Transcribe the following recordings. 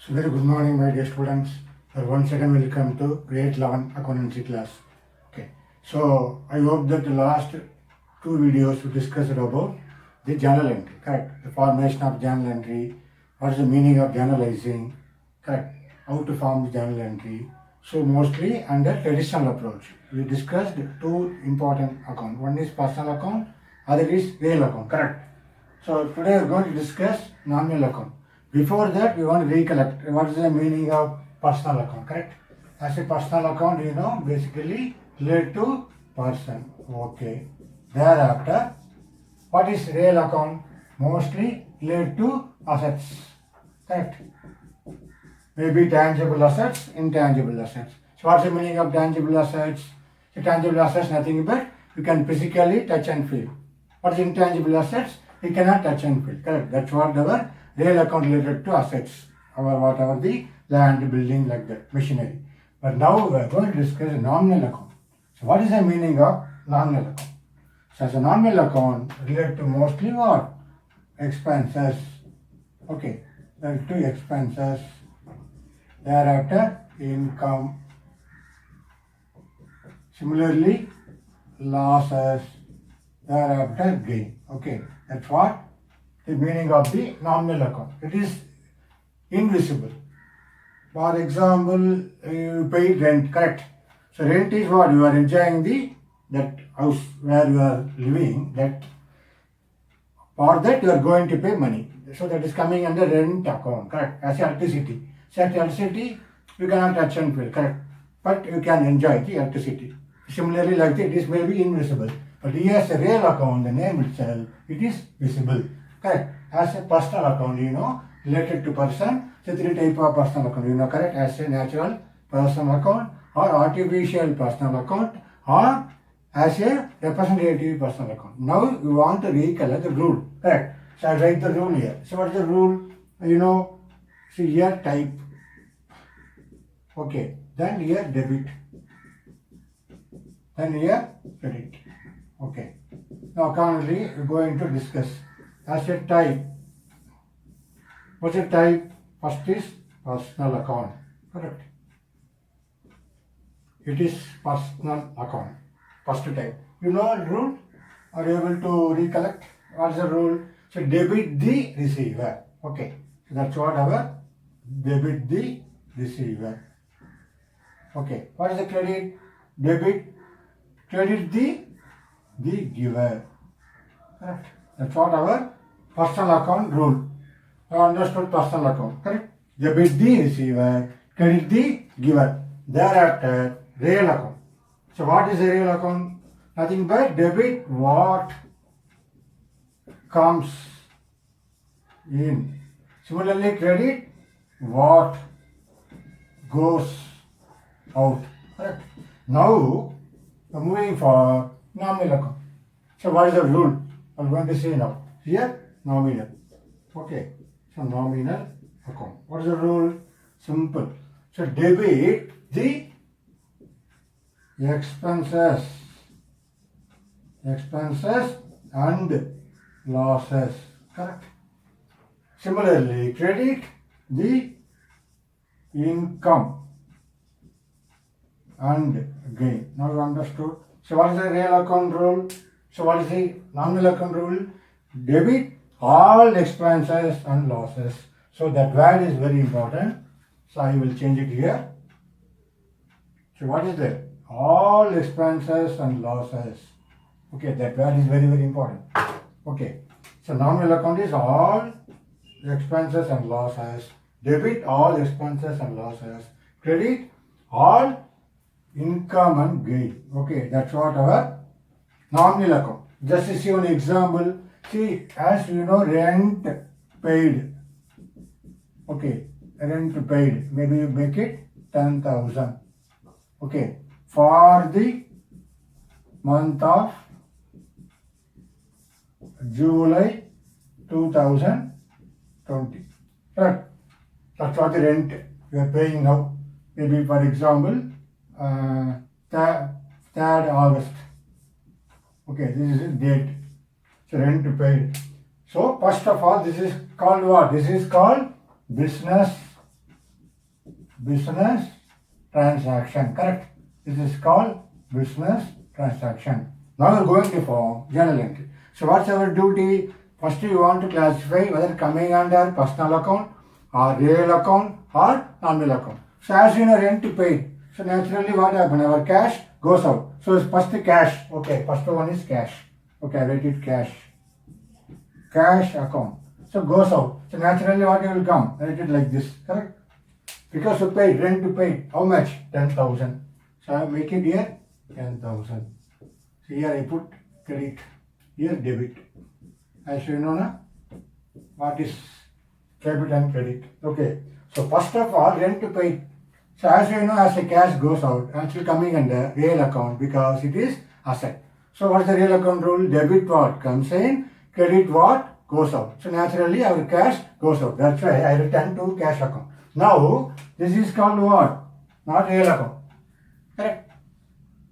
So very good morning, my dear students. Once again, welcome to grade 11 accountancy class. Okay. So I hope that the last two videos we discussed about the journal entry, correct? The formation of journal entry, what is the meaning of journalizing, correct? How to form the journal entry. So mostly under traditional approach, we discussed two important accounts. One is personal account, other is real account, correct? So today we are going to discuss nominal account. Before that, we want to recollect what is the meaning of personal account, correct? As a personal account, basically related to person. Okay. Thereafter, what is real account? Mostly related to assets, correct? Maybe tangible assets, intangible assets. So what's the meaning of tangible assets? The tangible assets nothing but you can physically touch and feel. What is intangible assets? You cannot touch and feel. Correct. That's what our real account related to assets. Our whatever the land, building, like that, machinery. But now we are going to discuss a nominal account. So what is the meaning of nominal account? So as a nominal account related to mostly what? Expenses. Okay. Related to expenses. Thereafter, income. Similarly, losses. Thereafter, gain. Okay, that's what the meaning of the nominal account. It is invisible. For example, you pay rent, correct? So rent is what you are enjoying that house where you are living. That for that you are going to pay money. So that is coming under rent account, correct? As electricity. So electricity you cannot touch and feel, correct? But you can enjoy the electricity. Similarly, like that, it may be invisible. But here as a real account, the name itself, it is visible. Correct? As a personal account, related to person, so three type of personal account, correct? As a natural personal account, or artificial personal account, or as a representative personal account. Now you want to recollect the rule, correct? So I write the rule here. So what is the rule? See here type. Okay. Then here debit. Then here credit. Okay. Now currently we're going to discuss asset type. What's the type? First is personal account. Correct. It is personal account. First type. You know the rule? Are you able to recollect? What's the rule? So debit the receiver. Okay. So that's what our debit the receiver. Okay. What is the credit? Debit. Credit the giver. Correct. That's what our personal account rule. You understood personal account. Correct. Debit the receiver. Credit the giver. Thereafter, real account. So what is a real account? Nothing but debit what comes in. Similarly, credit what goes out. Correct. Now, moving for nominal account. So what is the rule? I'm going to say now. Here, nominal. Okay. So nominal account. What is the rule? Simple. So debit the expenses and losses. Correct. Similarly, credit the income and gain. Now you understood. So what is the real account rule? So what is the nominal account rule? Debit all expenses and losses. So that word is very important. So I will change it here. So what is that? All expenses and losses. Okay, that word is very, very important. Okay. So nominal account is all expenses and losses. Debit all expenses and losses. Credit all income and gain. Okay, that's what our nominal account. Just to see an example. See, as you know, rent paid. Okay, rent paid. Maybe you make it 10,000. Okay, for the month of July 2020. Right. That's what the rent you are paying now. Maybe for example, 3rd August. Okay, this is the date. So rent paid. So first of all, this is called what? This is called business business transaction. Correct. This is called business transaction. Now we're going to form journal entry. So what's our duty? First you want to classify whether coming under personal account or real account or nominal account. So as you know, rent paid. So naturally what happens? Our cash goes out. So it's first the cash. Okay, first one is cash. Okay, I write it cash. Cash account. So goes out. So naturally what will come? Write it like this. Correct? Because you paid, rent to pay. How much? 10,000. So I make it here 10,000. So here I put credit. Here debit. As you know now, what is debit and credit? Okay. So first of all, rent to pay. So as you know, as the cash goes out, actually coming under real account because it is asset. So what is the real account rule? Debit what comes in, credit what goes out. So naturally our cash goes out. That's why I return to cash account. Now this is called what? Not real account. Correct?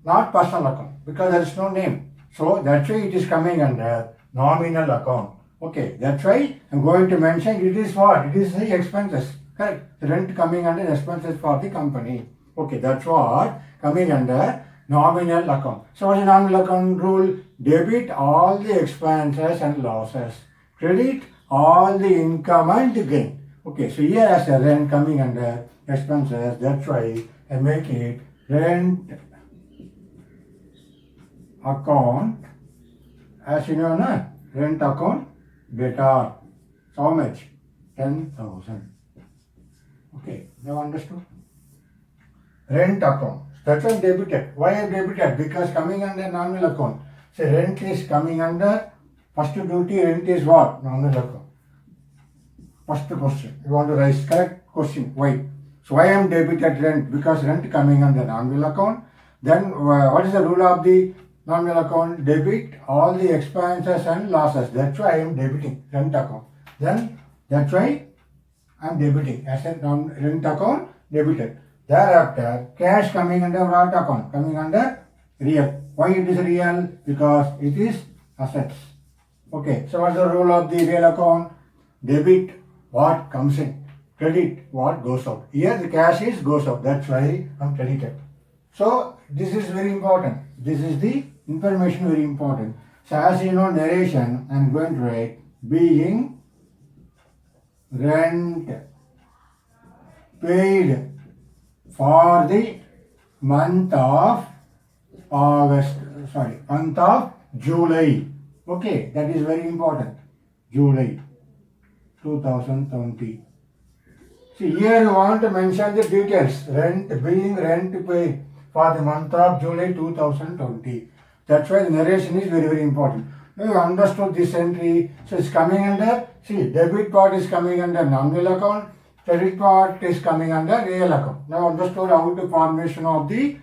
Not personal account because there is no name. So that's why it is coming under nominal account. Okay, that's why I'm going to mention it is what? It is the expenses. Correct? The rent coming under expenses for the company. Okay, that's what coming under nominal account. So what is nominal account rule? Debit all the expenses and losses. Credit all the income and the gain. Okay, so here as a rent coming under expenses, that's why I make it rent account. As you know, na? Rent account debtor. So how much? 10,000. Okay, now understood? Rent account. That's why debited. Why I debited? Because coming under nominal account. So rent is coming under first duty. Rent is what? Nominal account. First question. You want to raise correct question. Why? So why I am debited rent? Because rent coming under nominal account. Then what is the rule of the nominal account? Debit all the expenses and losses. That's why I am debiting rent account. Then that's why I am debiting asset rent account debited. Thereafter cash coming under what account? Coming under real. Why it is real? Because it is assets. Okay. So what's the rule of the real account? Debit what comes in. Credit what goes out. Here the cash is goes out. That's why I am credited. So this is very important. This is the information very important. So as you know, narration, I am going to write being rent paid for the month of month of July. Okay, that is very important. July 2020. See here you want to mention the details. Rent being rent paid for the month of July 2020. That's why the narration is very important. Now you understood this entry. So it's coming under, see, debit part is coming under nominal account, credit part is coming under real account. Now understood how to formation of the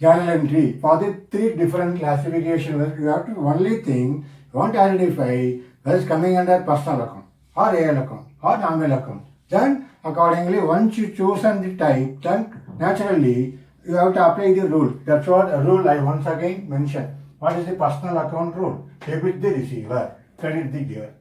journal entry for the three different classifications. You have to only thing you want to identify whether it's coming under personal account or real account or nominal account. Then accordingly, once you chosen the type, then naturally you have to apply the rule. That's what a rule I once again mentioned. What is the personal account rule? Debit the receiver, credit the giver.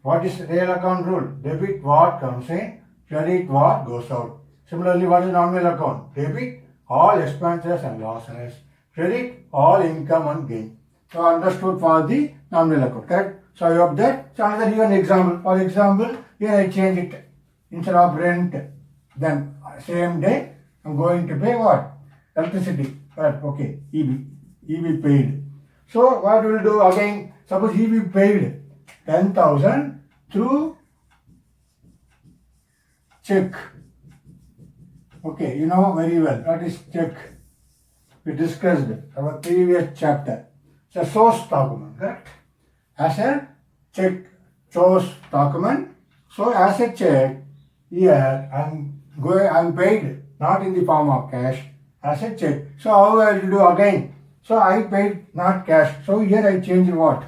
What is real account rule? Debit what comes in, credit what goes out. Similarly, what is nominal account? Debit all expenses and losses, credit all income and gain. So understood for the nominal account, correct? So I hope that. So another here an example. For example, here I change it. Instead of rent, then same day I'm going to pay what? Electricity. Correct. Okay. EB paid. So what we will do again? Suppose EB paid 10,000 through check. Okay, you know very well what is check. We discussed our previous chapter. It's a source document, correct? As a check, source document. So as a check, here I'm paid not in the form of cash, as a check. So how I will do again? So I paid not cash. So here I change what?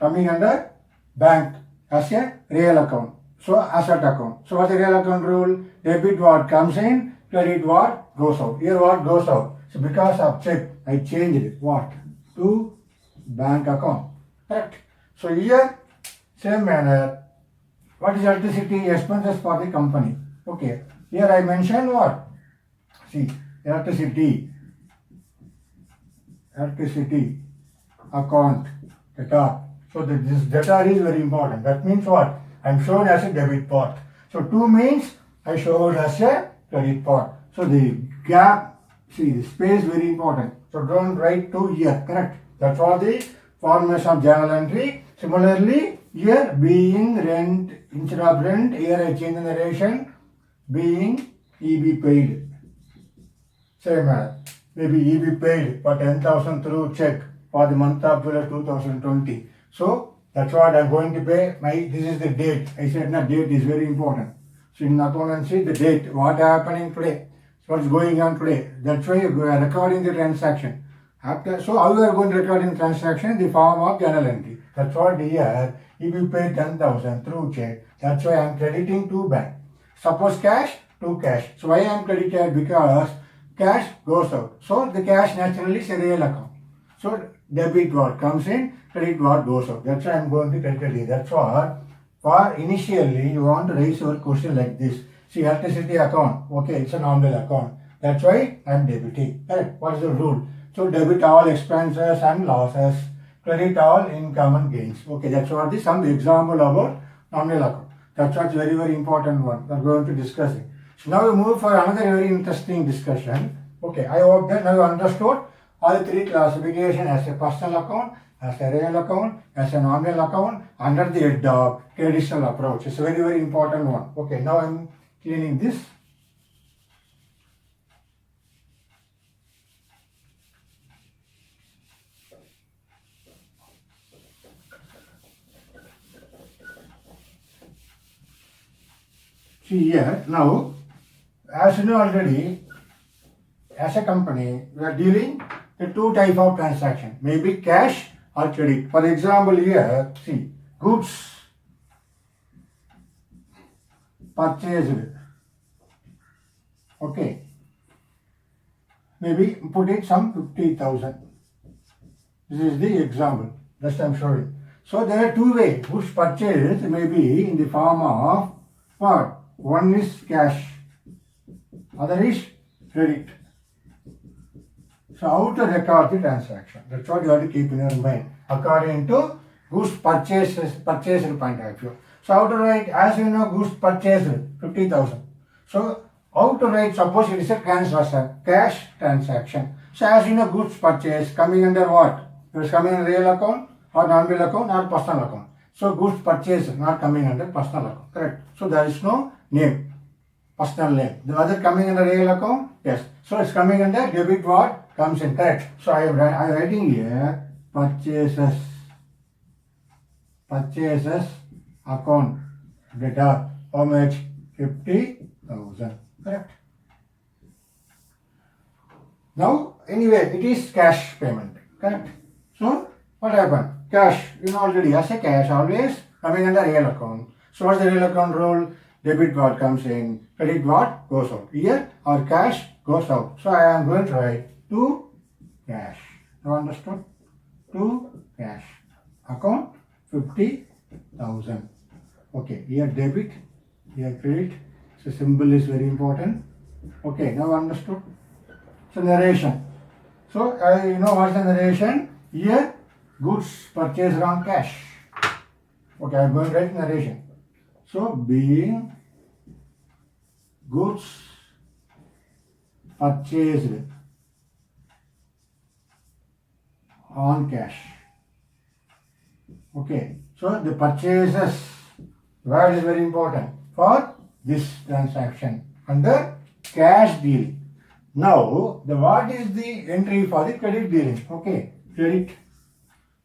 Coming under bank as a real account. So asset account. So what's the real account rule? Debit what comes in, credit what goes out. Here what goes out. So because of check, I changed it what? To bank account. Correct. So here, same manner, what is electricity expenses for the company? Okay. Here I mentioned what? See, electricity account data. So this data is very important. That means what? I'm shown as a debit part. So 2 means I showed as a credit part. So the gap, see the space very important. So don't write 2 here, correct? That's all the formation of journal entry. Similarly, here being rent, instead of rent, here I change the narration, being EB paid. Same as maybe EB paid for 10,000 through check for the month of July 2020. So that's what I'm going to pay. This is the date. I said no, date is very important. So in accountancy, the date, what happening today, what's going on today. That's why we are recording the transaction. So how we are going to record in transaction in the form of journal entry. That's what here, if you pay 10,000 through check, that's why I'm crediting to bank. Suppose cash to cash. So why I'm credited? Because cash goes out. So the cash naturally is a real account. So debit what comes in, credit what goes out. That's why I'm going to credit here. That's what for initially you want to raise your question like this. See, electricity account. Okay, it's a nominal account. That's why I'm debiting. Correct? What is the rule? So debit all expenses and losses, credit all income and gains. Okay, that's what the some example about nominal account. That's what's very, very important one. We're going to discuss it. So now we move for another very interesting discussion. Okay, I hope that now you understood all the 3 classification as a personal account, as a real account, as a nominal account under the head of traditional approach. It's a very, very important one. Okay, now I'm cleaning this. See here, now, as you know already, as a company, we are dealing with 2 type of transaction, maybe cash or credit. For example, here, see, goods purchased, okay, maybe put it some 50,000. This is the example, just I'm showing. So there are 2 ways. Goods purchased may be in the form of what? One is cash, other is credit. So how to record the transaction? That's what you have to keep in your mind. According to goods purchased point of view. So how to write? As you know, goods purchased 50,000. So how to write? Suppose it is a transaction, cash transaction. So as you know, goods purchased coming under what? It is coming under real account or nominal account or personal account. So goods purchased not coming under personal account. Correct. So there is no name, personal name. The other coming under real account? Yes. So it's coming under debit what comes in. Correct. So I am writing here purchases account data. How much? 50,000. Correct. Now anyway it is cash payment. Correct. So what happened? Cash, you know already as a cash always coming under real account. So what's the real account rule? Debit what comes in, credit what goes out. Here our cash goes out. So I am going to write to cash. You understood? To cash. Account 50,000. Okay, here debit, here credit. So symbol is very important. Okay, now understood? So narration. So you know what's the narration? Here goods purchased on cash. Okay, I am going to write narration. So being goods purchased on cash. Okay, so the purchases word is very important for this transaction under cash deal. Now the what is the entry for the credit dealing? Okay, credit.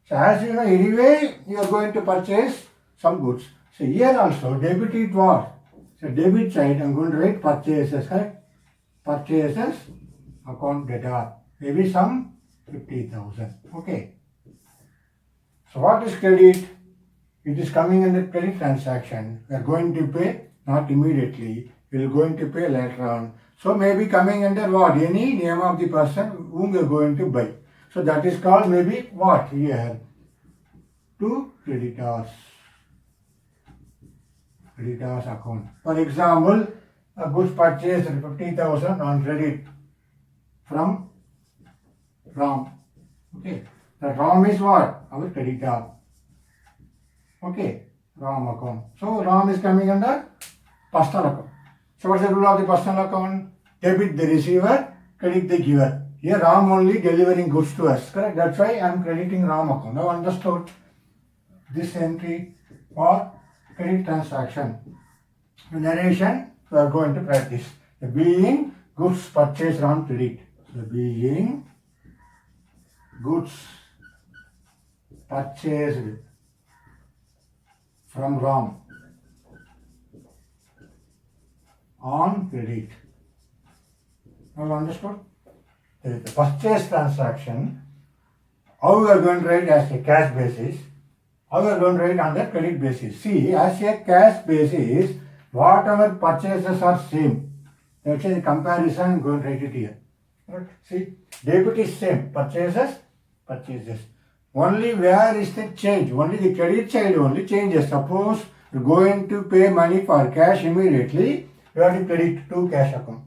So as you know, anyway you are going to purchase some goods. So here also debit it what? So debit side I am going to write purchases, correct? Purchases account data, maybe some 50,000. Okay. So what is credit? It is coming in the credit transaction. We are going to pay not immediately. We are going to pay later on. So maybe coming under what? Any name of the person whom we are going to buy. So that is called maybe what here? To creditors. Creditors account. For example, Goods purchased 50,000 on credit from Ram. Okay. The Ram is what? Our creditor. Okay. Ram account. So Ram is coming under personal account. So what's the rule of the personal account? Debit the receiver, credit the giver. Here Ram only delivering goods to us. Correct? That's why I am crediting Ram account. Now understood this entry for credit transaction. The narration we are going to practice. The being goods purchased on credit. The being goods purchased from Ram on credit. Now understood? The purchase transaction, how we are going to write as a cash basis, how we are going to write on the credit basis. See, as a cash basis, whatever purchases are same. Let's say the comparison, I'm going to write it here. Right? See, debit is same, purchases. Only where is the change? Only the credit side only changes. Suppose you're going to pay money for cash immediately, you have to credit to cash account.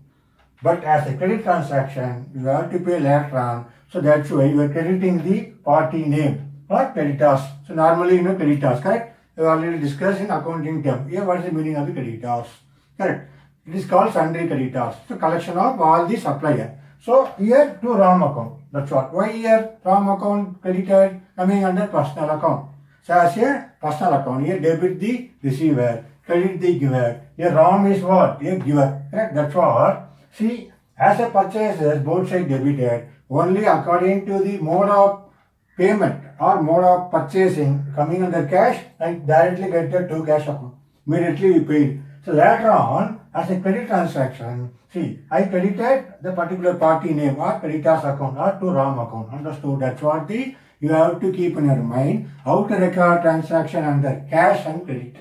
But as a credit transaction, you have to pay later on. So that's why you are crediting the party name or creditors. So normally you know creditors, correct? We have already discussed in accounting term. Here what is the meaning of the creditors? Correct. It is called sundry creditors. So collection of all the supplier. So here to Ram account. That's what. Why here Ram account credited coming under personal account? So as a personal account, here debit the receiver, credit the giver. Here Ram is what? Here giver. Correct? That's what. See, as a purchaser, both sides debited only according to the mode of payment or mode of purchasing coming under cash and directly credited to cash account. Immediately we paid. So later on, as a credit transaction, see, I credited the particular party name or creditor's account or to Ram account. Understood? That's what you have to keep in your mind how to record transaction under cash and credit.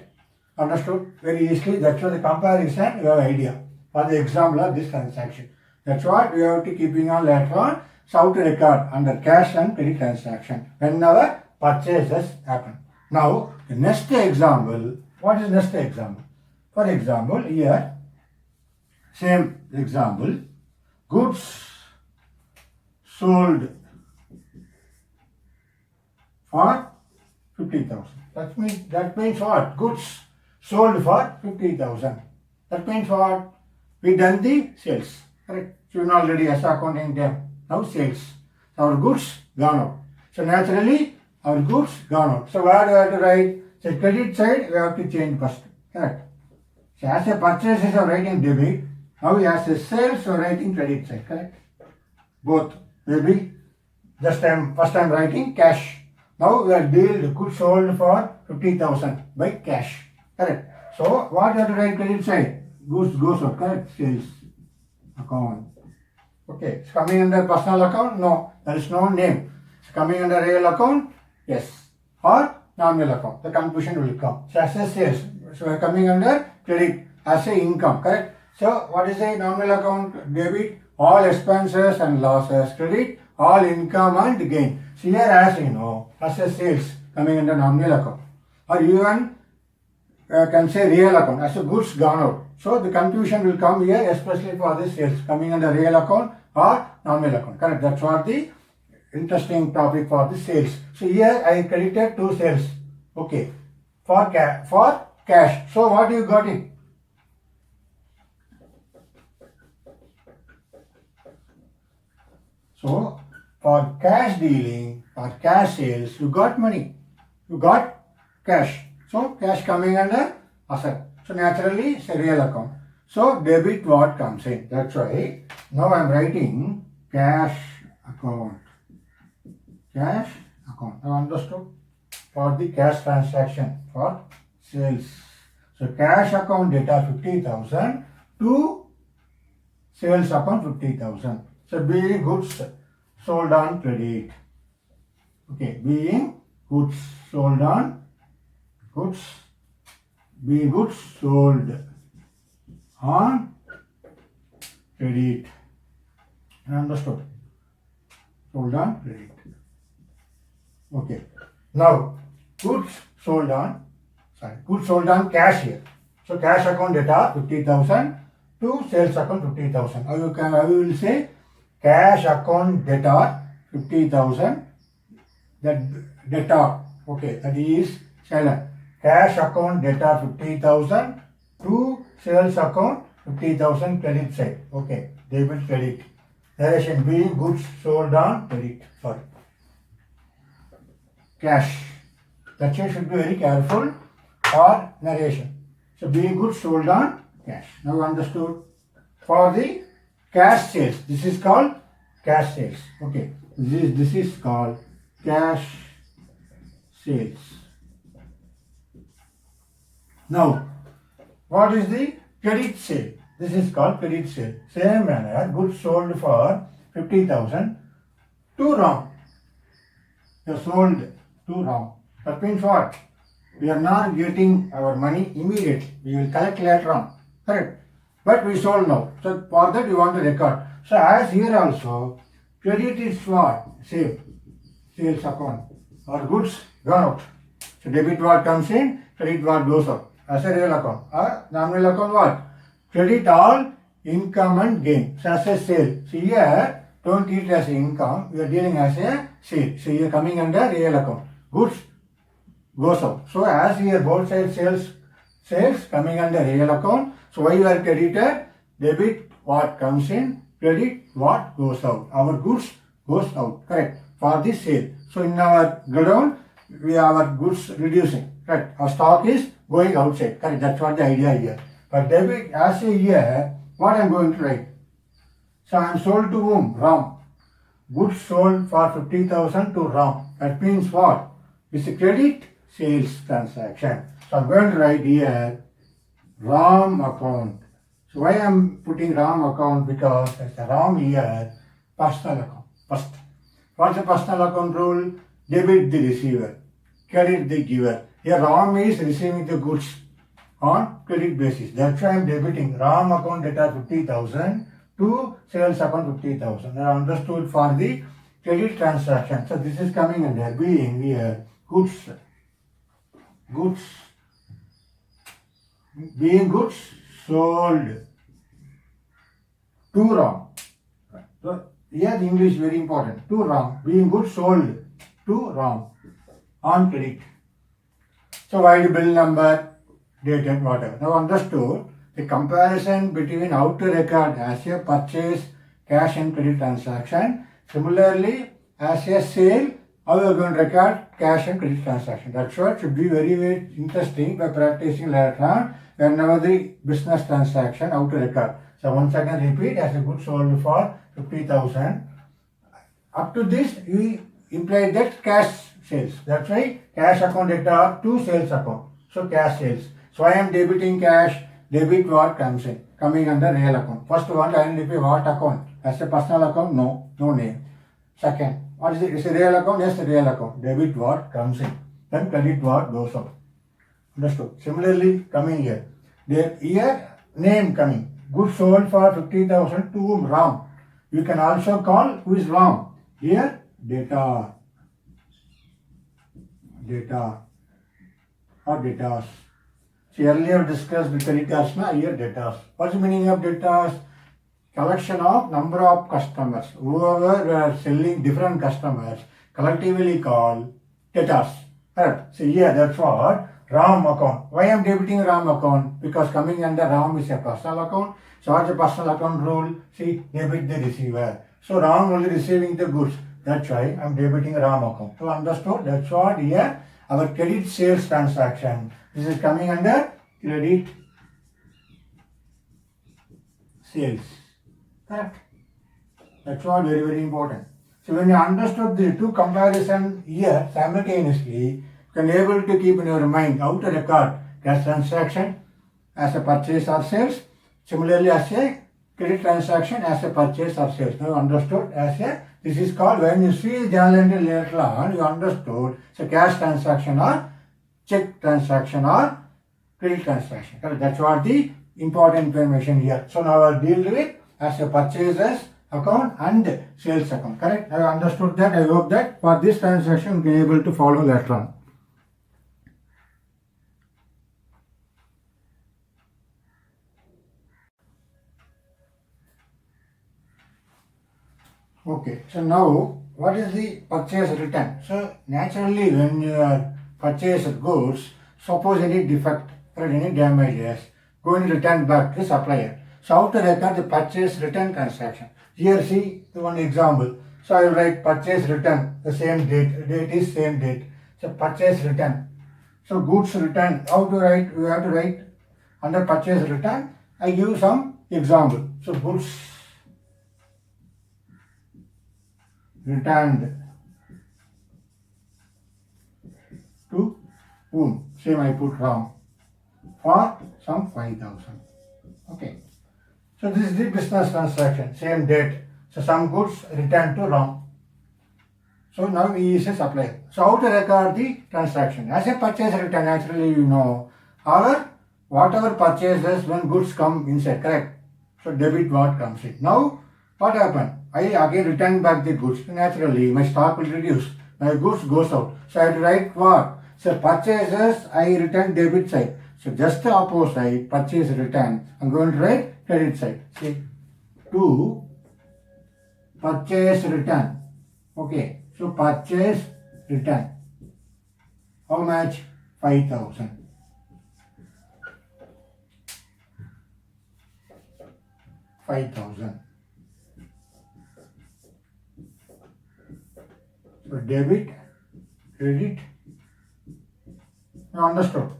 Understood? Very easily. That's why the comparison you have idea for the example of this transaction. That's what we have to keeping on later on. So how to record under cash and credit transaction whenever purchases happen. Now the next example. What is next example? For example, here same example. Goods sold for 50,000. That means what? Goods sold for 50,000. That means what? We done the sales. Correct? So you know already as accounting term. Now sales. Our goods gone out. So naturally our goods gone out. So where do we have to write? So credit side we have to change first. Correct? So as a purchase is writing debit. Now as a sales we are writing credit side. Correct? Both. Maybe just first time writing cash. Now we are billed goods sold for 50,000 by cash. Correct? So what you have to write credit side? Goods goes out, correct? Sales account. Okay, it's coming under personal account? No, there is no name. It's coming under real account? Yes. Or nominal account. The confusion will come. So as a sales, so we are coming under credit as a income, correct? So what is a nominal account? Debit all expenses and losses. Credit all income and gain. So here as you know, as a sales coming under nominal account. Or even can say real account as a goods gone out. So the confusion will come here, especially for the sales coming under real account or nominal account. Correct? That's what the interesting topic for the sales. So here I credited two sales. Okay, for cash. So what you got it? So for cash dealing or cash sales, you got money. You got cash. So cash coming under asset. So naturally it's a real account. So debit what comes in. That's why now I am writing cash account. Cash account. Now understood? For the cash transaction for sales. So cash account data 50,000 to sales account 50,000. So being goods sold on credit. Okay, being goods sold on goods sold on credit. Understood? Sold on credit. Okay. Now goods sold on cash here. So cash account data 50,000 to sales account 50,000. I will say cash account debtor 50,000. That debtor, okay, that is silent. Cash account debtor 50,000 to sales account 50,000 credit side. Okay, debit credit. Narration being goods sold on credit. Sorry. Cash. That should be very careful for narration. So being goods sold on cash. Now understood? For the cash sales, this is called cash sales. Okay, this is called cash sales. Now, what is the credit sale? This is called credit sale. Same manner, goods sold for 50,000 to Ram. You sold to Ram. That means what? We are not getting our money immediately. We will collect later on. Correct? But we sold now. So for that we want to record. So as here also, credit is what? Sale. Sales account. Our goods gone out. So debit what comes in, credit what goes out. As a real account. Nominal account what? Credit all income and gain. So as a sale. So here, don't treat it as income. We are dealing as a sale. So here coming under real account. Goods goes out. So as here both sides sales coming under real account. So why you are credited? Debit what comes in, credit what goes out. Our goods goes out. Correct. For this sale. So in our godown, we have our goods reducing. Correct. Our stock is going outside. Correct. That's what the idea here. But debit as a here, what I am going to write? So I am sold to whom? Ram. Goods sold for 50,000 to Ram. That means what? It's a credit sales transaction. So I am going to write here Ram account. So why I am putting Ram account? Because it's a Ram here, personal account. First. What's the personal account rule? Debit the receiver, credit the giver. Here Ram is receiving the goods on credit basis. That's why I am debiting Ram account debtor 50,000 to sales account 50,000. I understood for the credit transaction. So this is coming under being here goods. Being goods sold to Ram. So here the English is very important. To Ram. Being goods sold to Ram on credit. So wide bill number, date and whatever. Now understood the comparison between how to record as a purchase, cash and credit transaction. Similarly, as a sale, how you are going to record cash and credit transaction. That's what should be very, very interesting by practicing later on whenever the business transaction, how to record. So once again repeat, as a goods sold for 50,000. Up to this, we implied that cash sales. That's why cash account debtor to sales account. So cash sales. So I am debiting cash, debit what comes in, coming under real account. First one, to identify what account. As a personal account, no name. Second, what is it? Is a real account? Yes, a real account. Debit what comes in. Then credit what goes out. Understood? Similarly, coming here. Here, name coming. Goods sold for 50,000 to Ram. You can also call who is Ram. Here, debtor or debtors. See, earlier discussed the creditors, now here debtors. What's the meaning of debtors? Collection of number of customers. Whoever were selling different customers, collectively called debtors. Correct. See here, that's what Ram account. Why I am debiting Ram account? Because coming under Ram is a personal account. So what's the personal account rule? See, debit the receiver. So Ram only receiving the goods. That's why I am debiting Ram account. So understood? That's what here our credit sales transaction. This is coming under credit sales. Correct? That's what very, very important. So when you understood the two comparison here simultaneously, you can able to keep in your mind how to record cash transaction as a purchase or sales. Similarly, as a credit transaction as a purchase or sales. Now understood as a, this is called, when you see journal entry later on, you understood it's a cash transaction or check transaction or credit transaction. Correct? That's what the important information here. So now I deal with as a purchases account and sales account. Correct? I understood that. I hope that for this transaction you can able to follow later on. Okay, so now what is the purchase return? So naturally when you are purchased goods, suppose any defect or any damages, going to return back to the supplier. So how to record the purchase return transaction? Here see the one example. So I will write purchase return, the same date, date is same date. So purchase return. So goods return, how to write? We have to write under purchase return. I give some example. So goods returned to whom? Same I put wrong. For some 5,000. Okay. So this is the business transaction, same date. So some goods returned to Ram. So now he is a supplier. So how to record the transaction? As a purchase return, naturally you know our whatever purchases when goods come inside, correct? So debit what comes in. Now what happened? I again return back the goods. Naturally my stock will reduce. My goods goes out. So I have to write what? So purchases I return debit side. So just the opposite, purchase return. I'm going to write credit side. See, to purchase return. Okay. So purchase return. How much? 5,000. So debit, credit. Now understood.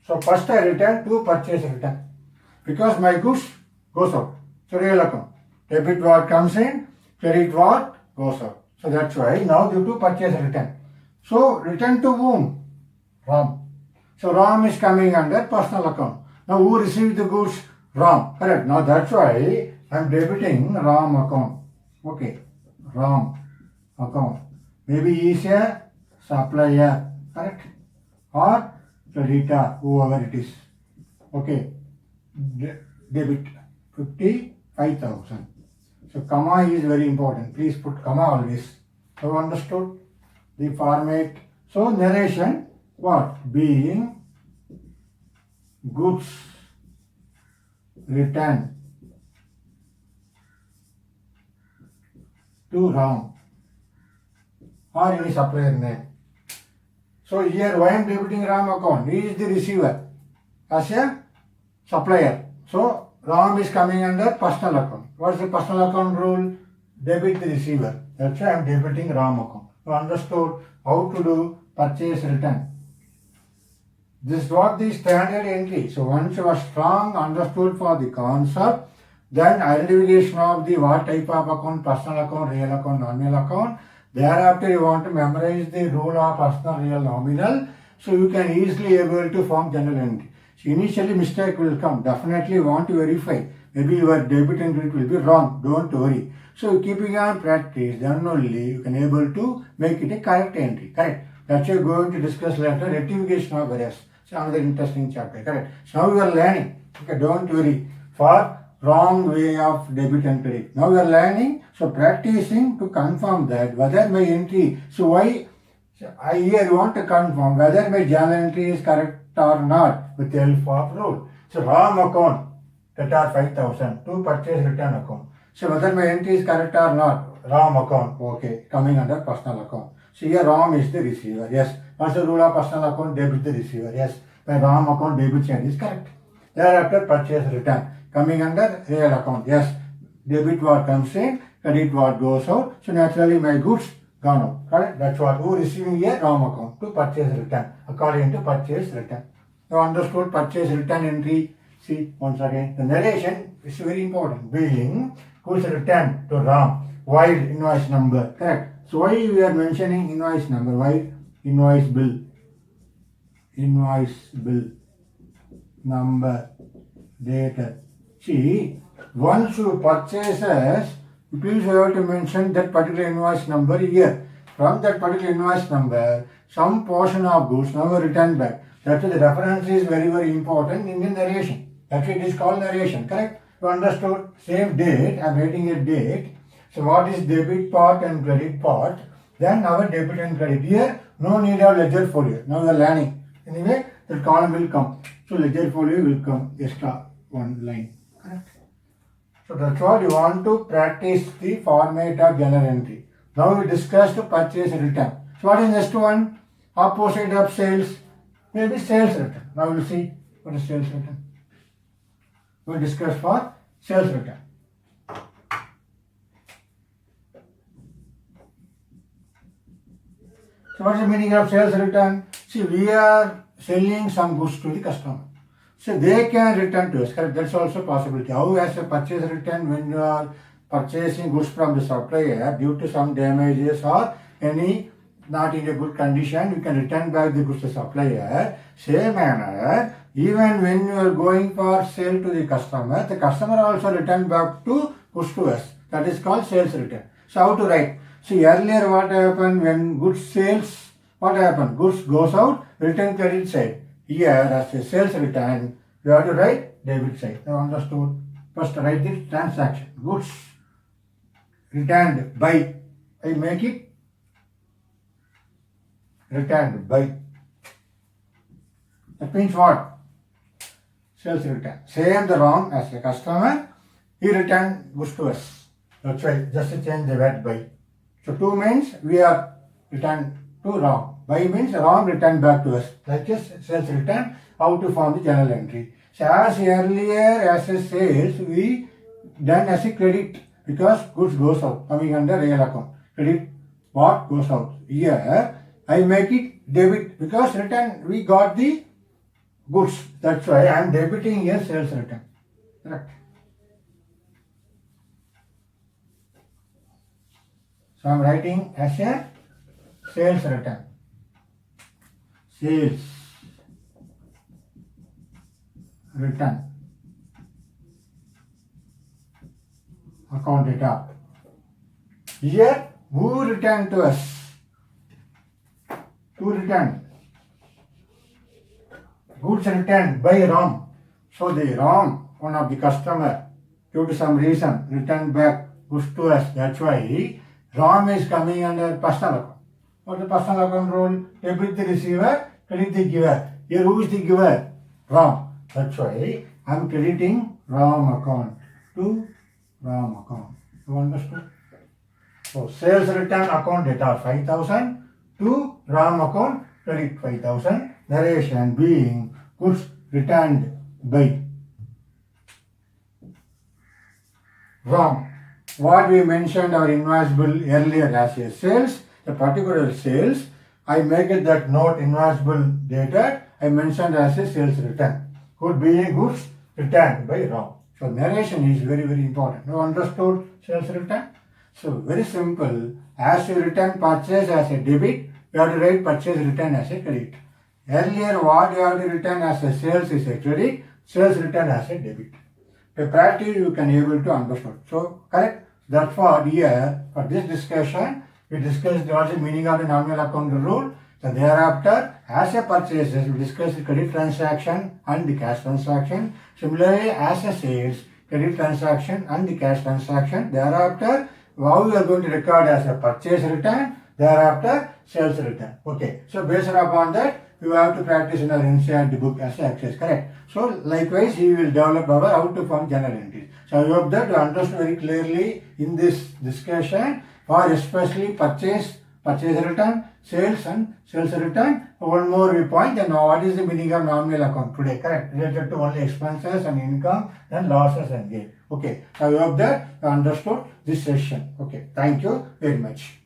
So first I return to purchase return because my goods goes out. So real account. Debit what comes in, credit what goes out. So that's why now due to purchase return. So return to whom? Ram. So Ram is coming under personal account. Now who received the goods? Ram. Correct. Now that's why I am debiting Ram account. Okay. Ram account. Maybe he is a supplier. Correct. Or creditor, whoever it is. Okay. Debit 55,000. So comma is very important. Please put comma always. So understood the format. So narration what? Being goods returned to Ram or any supplier name. So here why I am debiting Ram account? He is the receiver as a supplier. So Ram is coming under personal account. What is the personal account rule? Debit the receiver. That's why I am debiting Ram account. You understood how to do purchase return. This is what the standard entry. So once you are strong understood for the concept, then identification of the what type of account, personal account, real account, nominal account. Thereafter you want to memorize the rule of personal, real, nominal. So you can easily able to form general entry. So initially mistake will come. Definitely you want to verify. Maybe your debit and credit will be wrong. Don't worry. So keeping on practice, then only you can able to make it a correct entry. Correct. That's why we are going to discuss later rectification of errors. It's another interesting chapter. Correct. So now you are learning. Okay, don't worry. For wrong way of debit and credit. Now we are learning. So practicing to confirm that whether my entry. So why? So I here want to confirm whether my journal entry is correct or not with the help of rule. So Ram account that are 5,000 to purchase return account. So whether my entry is correct or not, Ram account, okay, coming under personal account. So here Ram is the receiver, yes. What's the rule of personal account? Debit the receiver, yes. My Ram account debit change is correct. Thereafter purchase return, coming under real account, yes. Debit what comes in, credit what goes out. So naturally my goods gone out, correct? That's what who receiving here Ram account to purchase return, according to purchase return. You understood purchase return entry. See, once again, the narration is very important. Being goods returned to Ram, while invoice number, correct? So why we are mentioning invoice number? Why invoice bill? Invoice bill number dated. See, once you purchases, please you have to mention that particular invoice number here. From that particular invoice number, some portion of goods now returned back. That's why the reference is very, very important in the narration. That's why it is called narration, correct? You understood? Same date, I am writing a date. So what is debit part and credit part? Then our debit and credit. Here, no need of ledger folio. Now we are learning. Anyway, the column will come. So ledger folio will come extra one line. Correct? So that's what you want to practice the format of journal entry. Now we discussed purchase return. So what is next one? Opposite of sales, maybe sales return. Now we'll see what is sales return. We'll discuss for sales return. So what is the meaning of sales return? See, we are selling some goods to the customer. So they can return to us. Correct? That's also a possibility. How as a purchase return when you are purchasing goods from the supplier due to some damages or any not in a good condition, you can return back the goods to supplier. Same manner, even when you are going for sale to the customer also return back to goods to us. That is called sales return. So how to write? See, earlier what happened when goods sales, what happened? Goods goes out, return credit side. Here as a sales return, you have to write debit side. Now understood? First write the transaction. Goods returned by. I make it returned by. That means what? Sales return. Same the wrong as a customer. He returned goods to us. That's why just change the word by. So 2 means we are returned to wrong. By means wrong returned back to us. Like a sales return, how to form the journal entry. So as earlier as a sales, we done as a credit because goods goes out, coming under real account. Credit what goes out. Here I make it debit because return we got the goods. That's why I am debiting here sales return. Correct. So I am writing as a sales return. Sales return. Account data. Here, who returned to us? Who returned? Goods returned by Ram. So the Ram, one of the customer, due to some reason, returned back goods to us. That's why Ram is coming under personal account. What is the personal account rule? Debit the receiver, credit the giver. Here who is the giver? Ram. That's why I am crediting Ram account to Ram account. You understood? So sales return account data 5,000 to Ram account credit 5,000. Narration being goods returned by Ram. What we mentioned our invoice bill earlier as a sales, the particular sales, I make it that note invoice bill dated, I mentioned as a sales return. Could be goods returned by Ram. So narration is very, very important. You understood sales return? So very simple. As you return purchase as a debit, you have to write purchase return as a credit. Earlier what you have to return as a sales is a credit, sales return as a debit. By practice you can able to understand. So correct? That's what here for this discussion we discussed what is the meaning of the nominal account rule. So thereafter as a purchases we discuss the credit transaction and the cash transaction. Similarly as a sales, credit transaction and the cash transaction. Thereafter how we are going to record as a purchase return, thereafter sales return. Okay. So based upon that you have to practice in our NCERT book as an exercise, correct? So likewise you will develop our how to form journal entries. So I hope that you understood very clearly in this discussion for especially purchase return, sales and sales return. One more point, and what is the meaning of nominal account today, correct? Related to only expenses and income and losses and gain. Okay, so I hope that you understood this session. Okay, thank you very much.